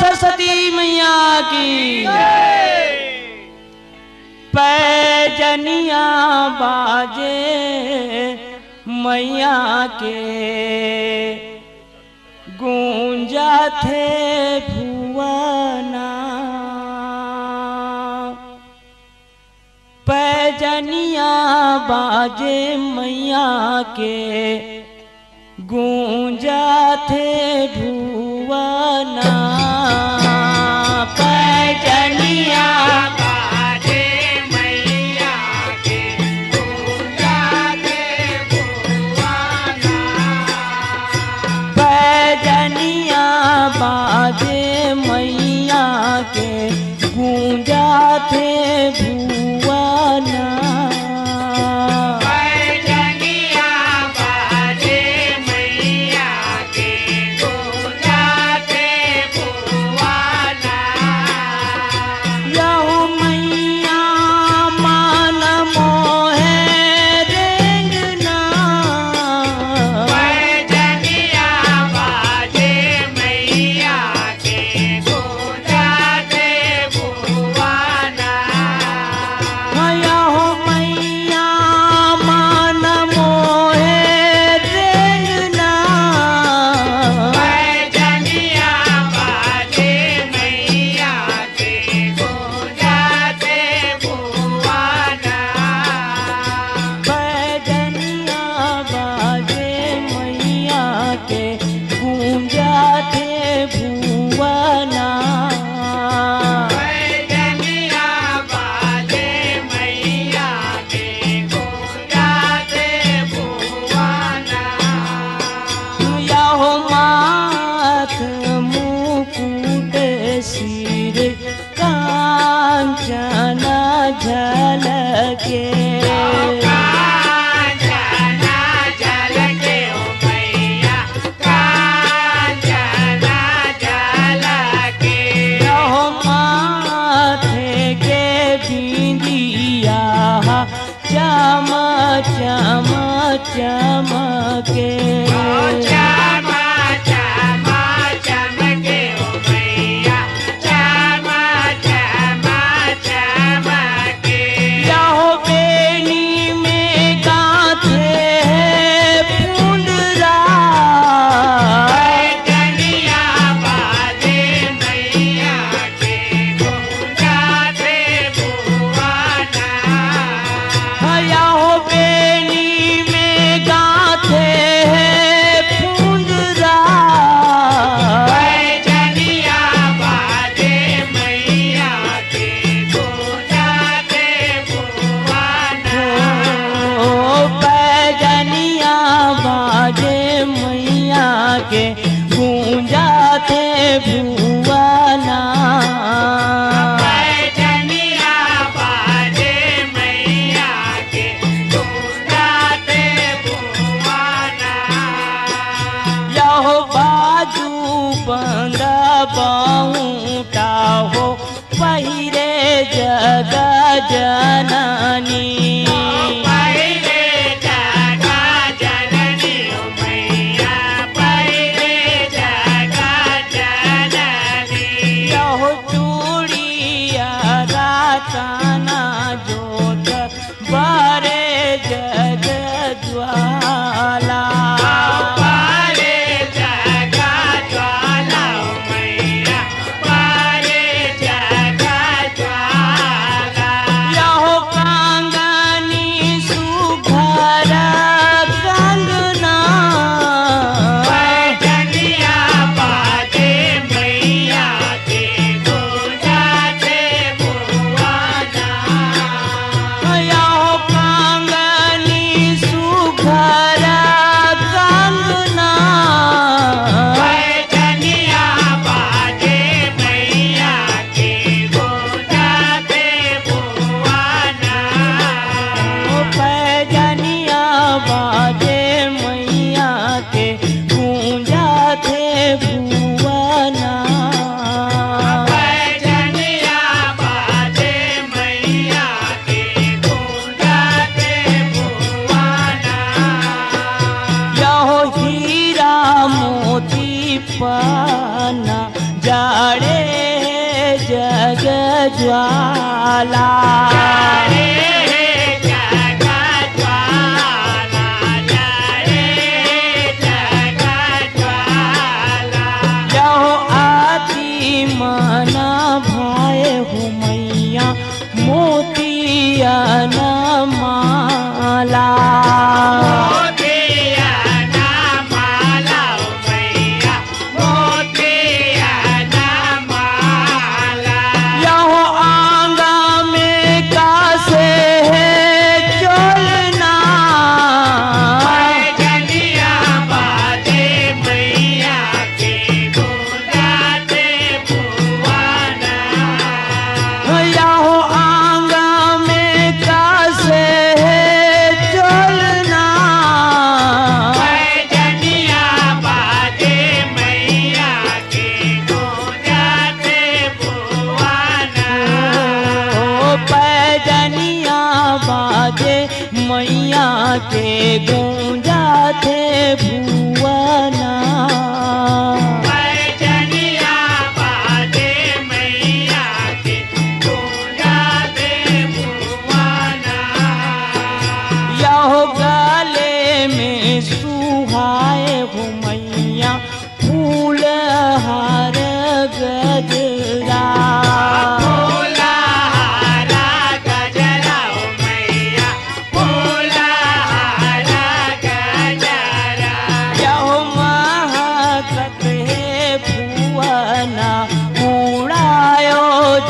सरस्वती मैया की पैजनिया बाजे मैया के गूंजा थे भुवना। पैजनिया बाजे मैया के गूंजा थे भुवना। पैजनिया बाजे मैया के गूंजा थे भुवना। पैजनिया बाजे मैया के गूंजा थे भुवना। पैजनिया बाजे मैया के गूंजा थे भुवना। यहो मैया मान मोहे रेंगना। पैजनिया बाजे मैया के गूंजा थे भुवना। यहो मैया मान मोहे रेंगना। पैजनिया बाजे मैया के गूंजा थे भुवना। पैजनिया बाजे मैया के गूंजा थे भुवना। पैजनिया बाजे मैया के गूंजा थे भुवना। यहो माथ मुकुट सिर कांचन झलके। कांचना झलके ओ मैया कांचना झलके। यहो माथे के बिंदिया चम चम चमके। चमा चमा चमके ओ मैया चमा चमा चमके। यहो बेनी में गाथे फुंदरा। पैजनिया बाजे मैया के गूंजा थे भुवना। यहो बेनी में गाथे फुंदरा। पैजनिया बाजे मैया के गूंजा थे भुवना। ओ पैजनिया बाजे मैया के गूंजा थे भुवना। पैजनिया बाजे मैया के गूंजा थे भुवना। यहो बाजू बंद बाऊटा हो पहिरे जग जननी। पहिले जगा जननी ओ मैया पहिले जगा जननी। यहो चूड़िया रातना जोत बारे जग ज्वाला। पारे जगा ज्वाला ओ मैया पारे जगा ज्वाला। यहो कांगनी सुघर कंगना। पैजनिया बाजे मैया के गूंजा थे भुवना। यहो कांगनी सुघर कंगना। पैजनिया बाजे मैया के गूंजा थे भुवना। ओ पैजनिया बाजे मैया के गूंजा थे भुवना। पैजनिया बाजे मैया के गूंजा थे भुवना। यहो हीरा मोती पाना जाड़े जग ज्वाला यहो आती मना भाई हो मैया मोतिया न माला मैया के गूंजा थे भुवना पैजनिया बाजे मैया के गूंजा थे भुवना यहो गले में सुहाए हो मैया फूल हार गजरा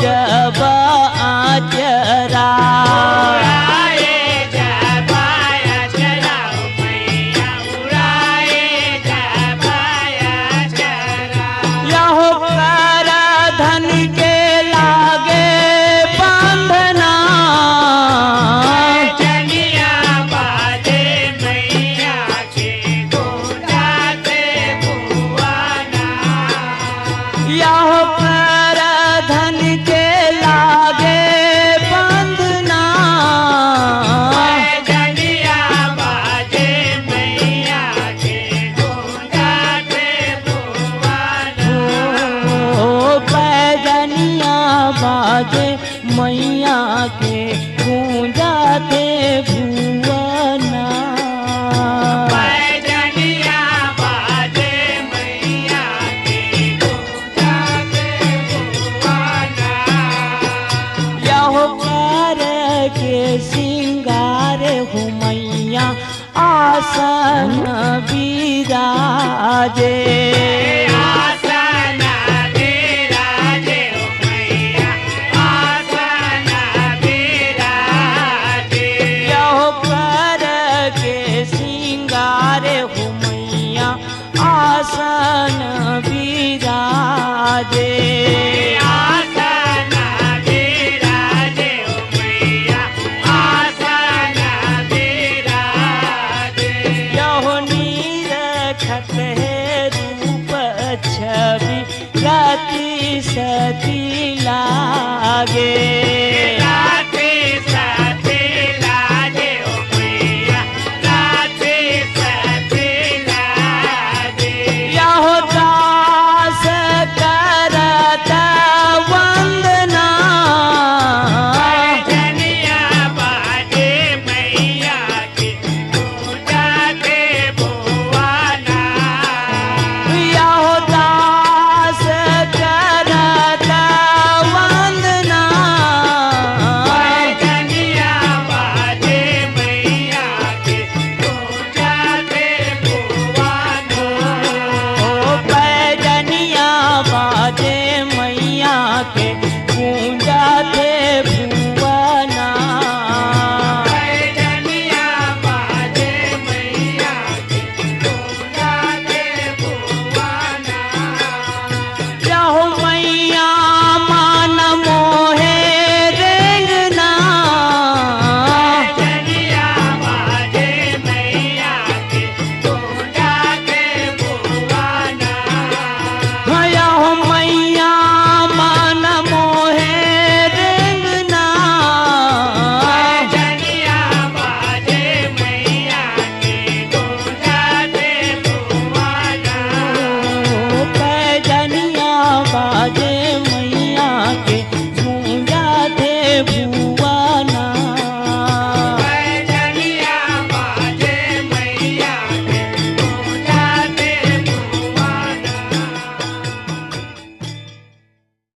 जब आचरा यहो कर धन के लागे बंधना पैजनिया बाजे मैया के गूंजा थे भुवना यहो कर धन के लागे बंधना पैजनिया बाजे मैया के गूंजा थे भुवना ओ पैजनिया बाजे मैया के गूंजाते भुवना पैजनिया बाजे मैया के गूंजा थे भुवना यहो कर के सिंगार हो मैया आसन बिराजे आसन बिराजे हो मैया आसन बिराजे यहो कर के सिंगार हो मैया आसन बिराजे आसन बिराजे हो मैया आसन बिराजे यहो नीरखत है रूप छवि रति सती लागे